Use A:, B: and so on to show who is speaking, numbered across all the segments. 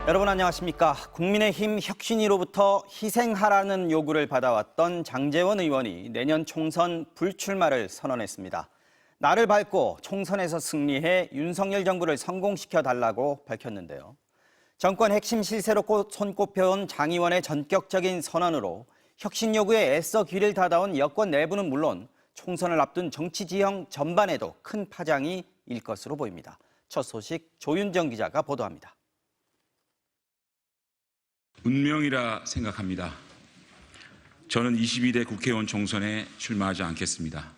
A: 여러분 안녕하십니까. 국민의힘 혁신위로부터 희생하라는 요구를 받아왔던 장제원 의원이 내년 총선 불출마를 선언했습니다. 나를 밟고 총선에서 승리해 윤석열 정부를 성공시켜달라고 밝혔는데요. 정권 핵심 실세로 손꼽혀온 장 의원의 전격적인 선언으로 혁신 요구에 애써 귀를 닫아온 여권 내부는 물론 총선을 앞둔 정치 지형 전반에도 큰 파장이 일 것으로 보입니다. 첫 소식 조윤정 기자가 보도합니다.
B: 운명이라 생각합니다. 저는 22대 국회의원 총선에 출마하지 않겠습니다.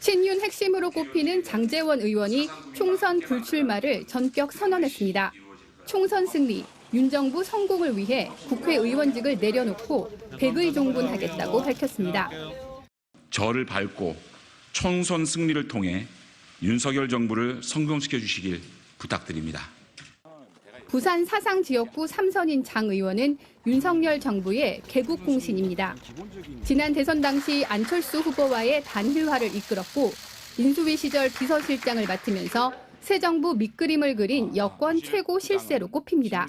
C: 친윤 핵심으로 꼽히는 장제원 의원이 총선 불출마를 전격 선언했습니다. 총선 승리, 윤 정부 성공을 위해 국회의원직을 내려놓고 백의종군하겠다고 밝혔습니다.
B: 저를 밟고 총선 승리를 통해 윤석열 정부를 성공시켜 주시길 부탁드립니다.
C: 부산 사상지역구 3선인 장 의원은 윤석열 정부의 개국 공신입니다. 지난 대선 당시 안철수 후보와의 단일화를 이끌었고 인수위 시절 비서실장을 맡으면서 새 정부 밑그림을 그린 여권 최고 실세로 꼽힙니다.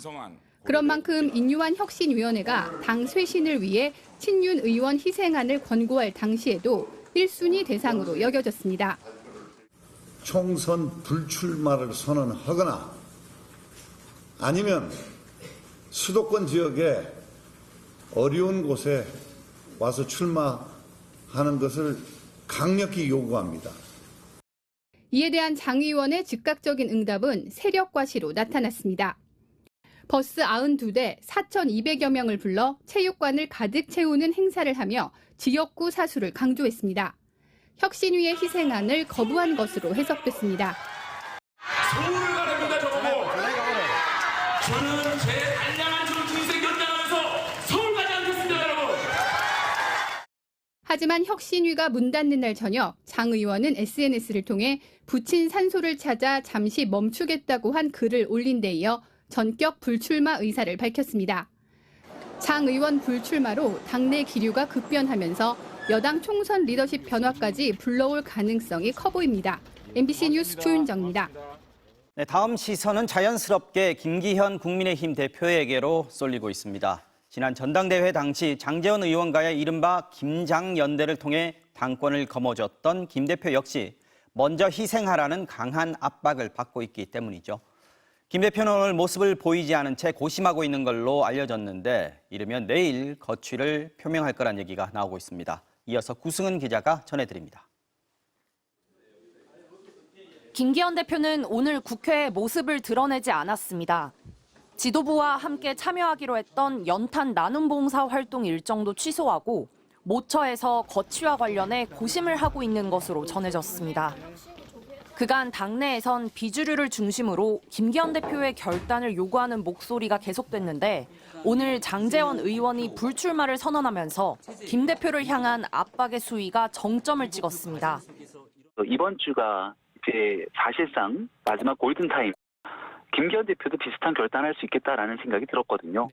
C: 그런 만큼 인유한 혁신위원회가 당 쇄신을 위해 친윤 의원 희생안을 권고할 당시에도 1순위 대상으로 여겨졌습니다.
D: 총선 불출마를 선언하거나 아니면 수도권 지역에 어려운 곳에 와서 출마하는 것을 강력히 요구합니다.
C: 이에 대한 장 의원의 즉각적인 응답은 세력과시로 나타났습니다. 버스 92대 4,200여 명을 불러 체육관을 가득 채우는 행사를 하며 지역구 사수를 강조했습니다. 혁신위의 희생안을 거부한 것으로 해석됐습니다.
E: 서울을 가랍니다, 저거. 저는 제 단량한 저를 인생 연장하면서 서울 가지 않겠습니다, 여러분.
C: 하지만 혁신위가 문 닫는 날 저녁 장 의원은 SNS를 통해 부친 산소를 찾아 잠시 멈추겠다고 한 글을 올린 데 이어 전격 불출마 의사를 밝혔습니다. 장 의원 불출마로 당내 기류가 급변하면서 여당 총선 리더십 변화까지 불러올 가능성이 커 보입니다. MBC 뉴스 조윤정입니다.
A: 네, 다음 시선은 자연스럽게 김기현 국민의힘 대표에게로 쏠리고 있습니다. 지난 전당대회 당시 장제원 의원과의 이른바 김장연대를 통해 당권을 거머쥐었던 김 대표 역시 먼저 희생하라는 강한 압박을 받고 있기 때문이죠. 김 대표는 오늘 모습을 보이지 않은 채 고심하고 있는 걸로 알려졌는데 이르면 내일 거취를 표명할 거란 얘기가 나오고 있습니다. 이어서 구승은 기자가 전해드립니다.
F: 김기현 대표는 오늘 국회에 모습을 드러내지 않았습니다. 지도부와 함께 참여하기로 했던 연탄 나눔 봉사 활동 일정도 취소하고 모처에서 거취와 관련해 고심을 하고 있는 것으로 전해졌습니다. 그간 당내에선 비주류를 중심으로 김기현 대표의 결단을 요구하는 목소리가 계속됐는데 오늘 장제원 의원이 불출마를 선언하면서 김 대표를 향한 압박의 수위가 정점을 찍었습니다.
G: 이번 주가 이제 사실상 마지막 골든타임. 김기현 대표도 비슷한 결단할 수 있겠다라는 생각이 들었거든요.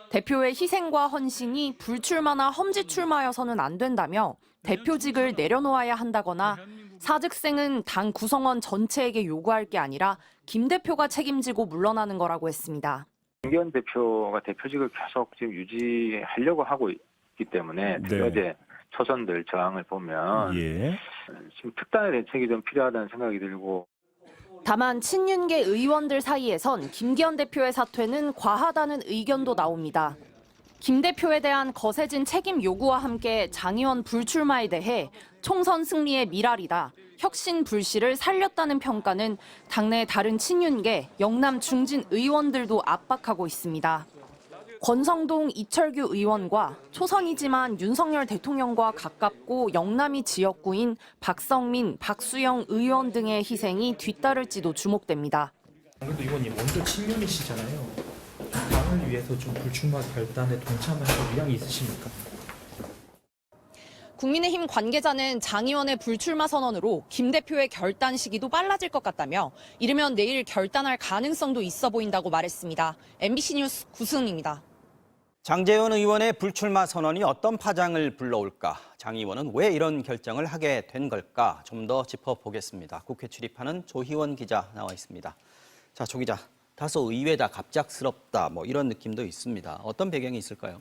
F: 대표의 희생과 헌신이 불출마나 험지 출마여서는 안 된다며 대표직을 내려놓아야 한다거나 사직생은 당 구성원 전체에게 요구할 게 아니라 김 대표가 책임지고 물러나는 거라고 했습니다.
H: 김기현 대표가 대표직을 계속 지금 유지하려고 하고 있기 때문에 어제 초선들 저항을 보면 지금 특단의 대책이 좀 필요하다는 생각이 들고
F: 다만 친윤계 의원들 사이에선 김기현 대표의 사퇴는 과하다는 의견도 나옵니다. 김 대표에 대한 거세진 책임 요구와 함께 장 의원 불출마에 대해 총선 승리의 미랄이다, 혁신 불씨를 살렸다는 평가는 당내 다른 친윤계, 영남 중진 의원들도 압박하고 있습니다. 권성동 이철규 의원과 초선이지만 윤석열 대통령과 가깝고 영남이 지역구인 박성민, 박수영 의원 등의 희생이 뒤따를지도 주목됩니다.
I: 그래도 의원님 먼저 친윤이시잖아요. 당을 위해서 좀 불출마 결단에 동참하실 의향이 있으십니까?
F: 국민의힘 관계자는 장 의원의 불출마 선언으로 김 대표의 결단 시기도 빨라질 것 같다며 이르면 내일 결단할 가능성도 있어 보인다고 말했습니다. MBC 뉴스 구승입니다.
A: 장제원 의원의 불출마 선언이 어떤 파장을 불러올까? 장 의원은 왜 이런 결정을 하게 된 걸까? 좀 더 짚어보겠습니다. 국회 출입하는 조희원 기자 나와 있습니다. 자, 조 기자, 다소 의외다, 갑작스럽다, 뭐 이런 느낌도 있습니다. 어떤 배경이 있을까요?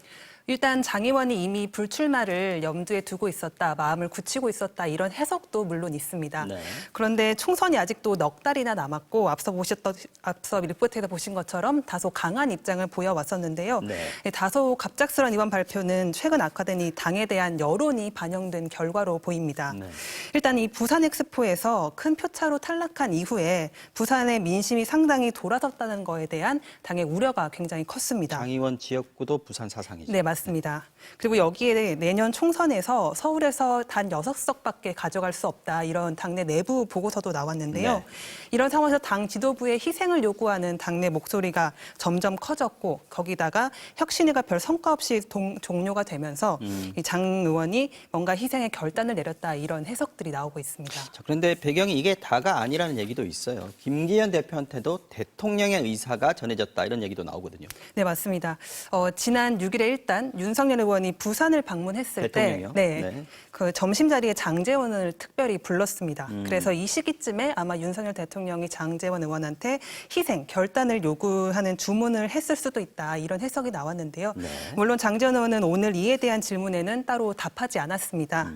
J: 일단 장 의원이 이미 불출마를 염두에 두고 있었다, 마음을 굳히고 있었다 이런 해석도 물론 있습니다.
A: 네.
J: 그런데 총선이 아직도 넉 달이나 남았고 앞서 리포트에서 보신 것처럼 다소 강한 입장을 보여왔었는데요.
A: 네.
J: 다소 갑작스러운 이번 발표는 최근 악화된 이 당에 대한 여론이 반영된 결과로 보입니다.
A: 네.
J: 일단 이 부산 엑스포에서 큰 표차로 탈락한 이후에 부산의 민심이 상당히 돌아섰다는 거에 대한 당의 우려가 굉장히 컸습니다.
A: 장 의원 지역구도 부산 사상이죠.
J: 네, 맞습니다. 그리고 여기에 내년 총선에서 서울에서 단 6석밖에 가져갈 수 없다. 이런 당내 내부 보고서도 나왔는데요.
A: 네.
J: 이런 상황에서 당 지도부의 희생을 요구하는 당내 목소리가 점점 커졌고 거기다가 혁신위가 별 성과 없이 종료가 되면서 이 장 의원이 뭔가 희생의 결단을 내렸다. 이런 해석들이 나오고 있습니다.
A: 자, 그런데 배경이 이게 다가 아니라는 얘기도 있어요. 김기현 대표한테도 대통령의 의사가 전해졌다. 이런 얘기도 나오거든요.
J: 네, 맞습니다. 지난 6일에 일단 윤석열 의원이 부산을 방문했을
A: 대통령이요?
J: 때
A: 네.
J: 그 점심 자리에 장제원을 특별히 불렀습니다. 그래서 이 시기쯤에 아마 윤석열 대통령이 장제원 의원한테 희생, 결단을 요구하는 주문을 했을 수도 있다. 이런 해석이 나왔는데요.
A: 네.
J: 물론 장제원 의원은 오늘 이에 대한 질문에는 따로 답하지 않았습니다.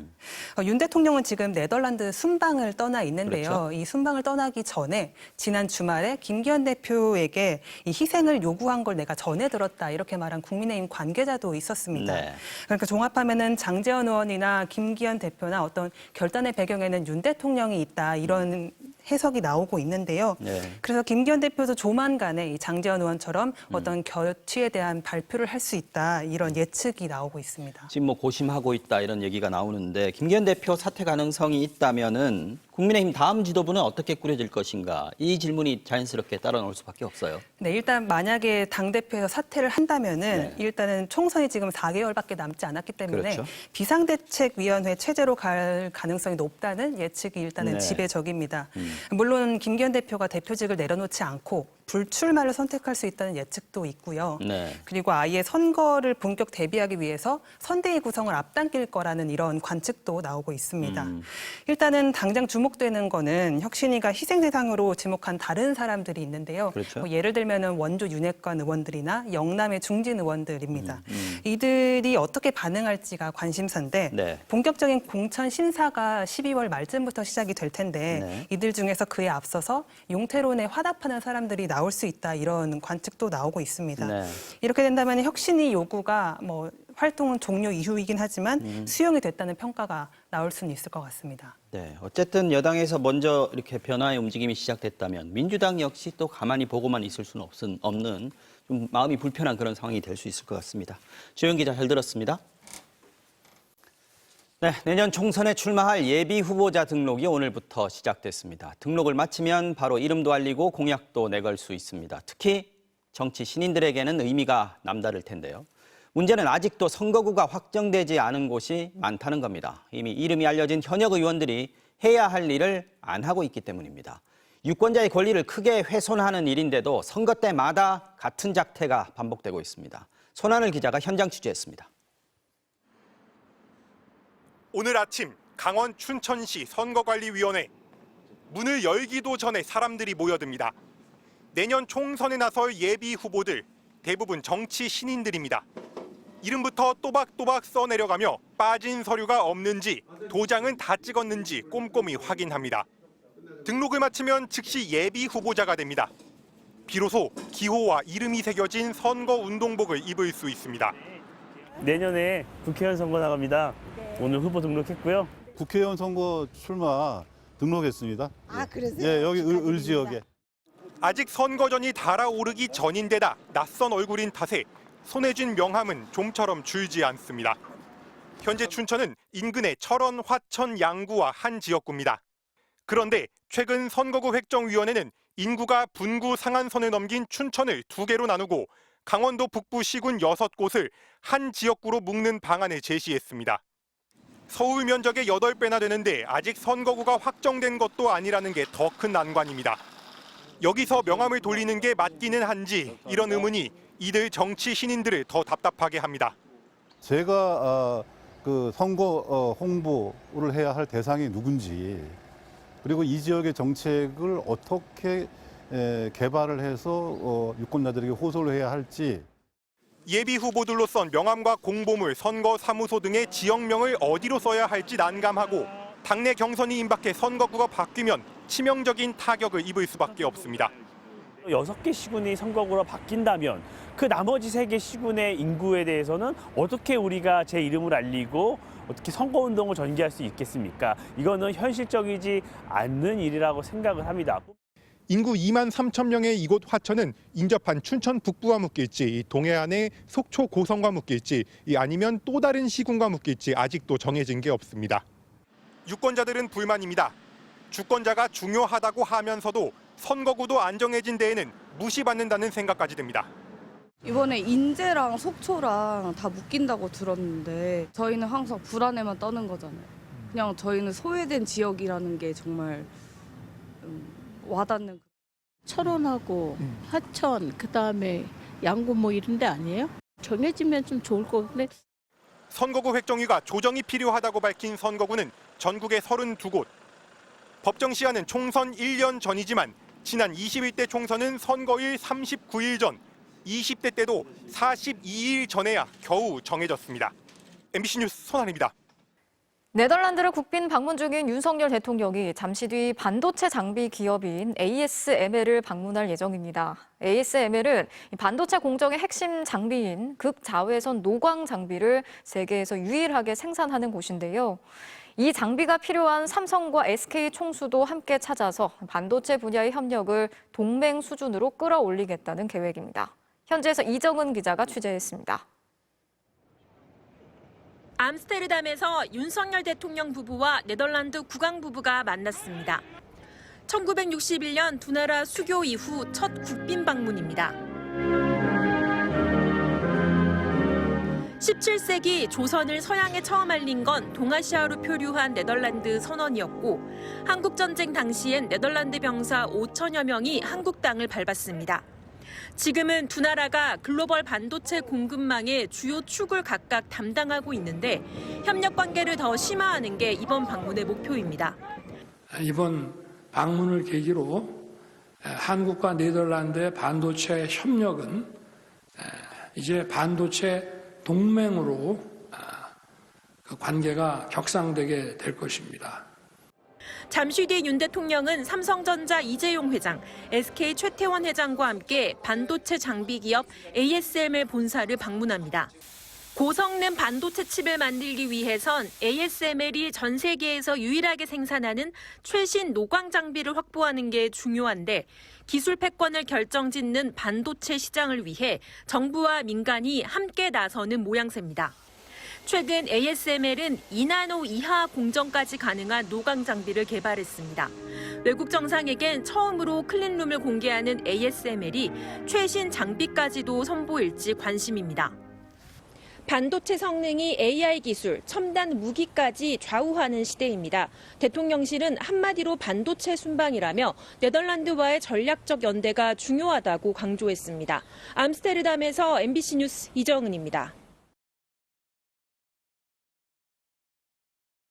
J: 윤 대통령은 지금 네덜란드 순방을 떠나 있는데요.
A: 그렇죠.
J: 이 순방을 떠나기 전에 지난 주말에 김기현 대표에게 이 희생을 요구한 걸 내가 전해 들었다. 이렇게 말한 국민의힘 관계자도 있었습니다.
A: 네.
J: 그러니까 종합하면은 장제원 의원이나 김기현 대표나 어떤 결단의 배경에는 윤 대통령이 있다 이런 해석이 나오고 있는데요.
A: 네.
J: 그래서 김기현 대표도 조만간에 이 장제원 의원처럼 어떤 결취에 대한 발표를 할 수 있다 이런 예측이 나오고 있습니다.
A: 지금 뭐 고심하고 있다 이런 얘기가 나오는데 김기현 대표 사퇴 가능성이 있다면은 국민의힘 다음 지도부는 어떻게 꾸려질 것인가 이 질문이 자연스럽게 따라 나올 수밖에 없어요.
J: 네, 일단 만약에 당대표에서 사퇴를 한다면은
A: 네.
J: 일단은 총선이 지금 4개월밖에 남지 않았기 때문에
A: 그렇죠.
J: 비상대책위원회 체제로 갈 가능성이 높다는 예측이 일단은
A: 네.
J: 지배적입니다. 물론 김기현 대표가 대표직을 내려놓지 않고 불출마를 선택할 수 있다는 예측도 있고요.
A: 네.
J: 그리고 아예 선거를 본격 대비하기 위해서 선대위 구성을 앞당길 거라는 이런 관측도 나오고 있습니다. 일단은 당장 주목되는 거는 혁신위가 희생 대상으로 지목한 다른 사람들이 있는데요.
A: 그렇죠.
J: 뭐 예를 들면은 원주 윤핵관 의원들이나 영남의 중진 의원들입니다. 이들이 어떻게 반응할지가 관심사인데
A: 네.
J: 본격적인 공천 심사가 12월 말쯤부터 시작이 될 텐데
A: 네.
J: 이들 중에서 그에 앞서서 용태론에 화답하는 사람들이 나올 수 있다 이런 관측도 나오고 있습니다.
A: 네.
J: 이렇게 된다면 혁신위 요구가 뭐 활동은 종료 이후이긴 하지만 수용이 됐다는 평가가 나올 수는 있을 것 같습니다.
A: 네, 어쨌든 여당에서 먼저 이렇게 변화의 움직임이 시작됐다면 민주당 역시 또 가만히 보고만 있을 수는 없는 좀 마음이 불편한 그런 상황이 될 수 있을 것 같습니다. 조영 기자 잘 들었습니다. 네, 내년 총선에 출마할 예비 후보자 등록이 오늘부터 시작됐습니다. 등록을 마치면 바로 이름도 알리고 공약도 내걸 수 있습니다. 특히 정치 신인들에게는 의미가 남다를 텐데요. 문제는 아직도 선거구가 확정되지 않은 곳이 많다는 겁니다. 이미 이름이 알려진 현역 의원들이 해야 할 일을 안 하고 있기 때문입니다. 유권자의 권리를 크게 훼손하는 일인데도 선거 때마다 같은 작태가 반복되고 있습니다. 손하늘 기자가 현장 취재했습니다.
K: 오늘 아침 강원 춘천시 선거관리위원회 문을 열기도 전에 사람들이 모여듭니다. 내년 총선에 나설 예비 후보들 대부분 정치 신인들입니다. 이름부터 또박또박 써내려가며 빠진 서류가 없는지 도장은 다 찍었는지 꼼꼼히 확인합니다. 등록을 마치면 즉시 예비 후보자가 됩니다. 비로소 기호와 이름이 새겨진 선거 운동복을 입을 수 있습니다.
L: 내년에 국회의원 선거 나갑니다. 오늘 후보 등록했고요.
M: 국회의원 선거 출마 등록했습니다.
N: 아, 그러세요?
M: 예, 여기 을 지역에.
K: 아직 선거전이 달아오르기 전인데다 낯선 얼굴인 탓에 손에 쥔 명함은 좀처럼 줄지 않습니다. 현재 춘천은 인근의 철원, 화천, 양구와 한 지역구입니다. 그런데 최근 선거구 획정위원회는 인구가 분구 상한선을 넘긴 춘천을 2개로 나누고 강원도 북부 시군 6곳을 한 지역구로 묶는 방안을 제시했습니다. 서울 면적의 8배나 되는데 아직 선거구가 확정된 것도 아니라는 게 더 큰 난관입니다. 여기서 명함을 돌리는 게 맞기는 한지 이런 의문이 이들 정치 신인들을 더 답답하게 합니다.
M: 제가 그 선거 홍보를 해야 할 대상이 누군지 그리고 이 지역의 정책을 어떻게 개발을 해서 유권자들에게 호소를 해야 할지.
K: 예비 후보들로선 명함과 공보물, 선거사무소 등의 지역명을 어디로 써야 할지 난감하고 당내 경선이 임박해 선거구가 바뀌면 치명적인 타격을 입을 수밖에 없습니다.
L: 6개 시군이 선거구로 바뀐다면 그 나머지 3개 시군의 인구에 대해서는 어떻게 우리가 제 이름을 알리고 어떻게 선거운동을 전개할 수 있겠습니까? 이거는 현실적이지 않는 일이라고 생각을 합니다.
K: 인구 2만 3천 명의 이곳 화천은 인접한 춘천 북부와 묶일지, 동해안의 속초 고성과 묶일지, 아니면 또 다른 시군과 묶일지 아직도 정해진 게 없습니다. 유권자들은 불만입니다. 주권자가 중요하다고 하면서도 선거구도 안 정해진 데에는 무시받는다는 생각까지 듭니다.
N: 이번에 인제랑 속초랑 다 묶인다고 들었는데 저희는 항상 불안에만 떠는 거잖아요. 그냥 저희는 소외된 지역이라는 게 정말 와닿는.
O: 철원하고 하천, 그다음에 양구 뭐 이런 데 아니에요? 정해지면 좀 좋을 것 같은데.
K: 선거구 획정위가 조정이 필요하다고 밝힌 선거구는 전국에 32곳. 법정 시한은 총선 1년 전이지만 지난 21대 총선은 선거일 39일 전, 20대 때도 42일 전에야 겨우 정해졌습니다. MBC 뉴스 손한입니다.
P: 네덜란드를 국빈 방문 중인 윤석열 대통령이 잠시 뒤 반도체 장비 기업인 ASML을 방문할 예정입니다. ASML은 반도체 공정의 핵심 장비인 극자외선 노광 장비를 세계에서 유일하게 생산하는 곳인데요. 이 장비가 필요한 삼성과 SK 총수도 함께 찾아서 반도체 분야의 협력을 동맹 수준으로 끌어올리겠다는 계획입니다. 현지에서 이정은 기자가 취재했습니다.
Q: 암스테르담에서 윤석열 대통령 부부와 네덜란드 국왕 부부가 만났습니다. 1961년 두 나라 수교 이후 첫 국빈 방문입니다. 17세기 조선을 서양에 처음 알린 건 동아시아로 표류한 네덜란드 선원이었고 한국전쟁 당시엔 네덜란드 병사 5천여 명이 한국 땅을 밟았습니다. 지금은 두 나라가 글로벌 반도체 공급망의 주요 축을 각각 담당하고 있는데 협력 관계를 더 심화하는 게 이번 방문의 목표입니다.
R: 이번 방문을 계기로 한국과 네덜란드의 반도체 협력은 이제 반도체 동맹으로 그 관계가 격상되게 될 것입니다.
Q: 잠시 뒤 윤 대통령은 삼성전자 이재용 회장, SK 최태원 회장과 함께 반도체 장비 기업 ASML 본사를 방문합니다. 고성능 반도체 칩을 만들기 위해선 ASML이 전 세계에서 유일하게 생산하는 최신 노광 장비를 확보하는 게 중요한데 기술 패권을 결정짓는 반도체 시장을 위해 정부와 민간이 함께 나서는 모양새입니다. 최근 ASML은 2나노 이하 공정까지 가능한 노광 장비를 개발했습니다. 외국 정상에겐 처음으로 클린룸을 공개하는 ASML이 최신 장비까지도 선보일지 관심입니다. 반도체 성능이 AI 기술, 첨단 무기까지 좌우하는 시대입니다. 대통령실은 한마디로 반도체 순방이라며 네덜란드와의 전략적 연대가 중요하다고 강조했습니다. 암스테르담에서 MBC 뉴스 이정은입니다.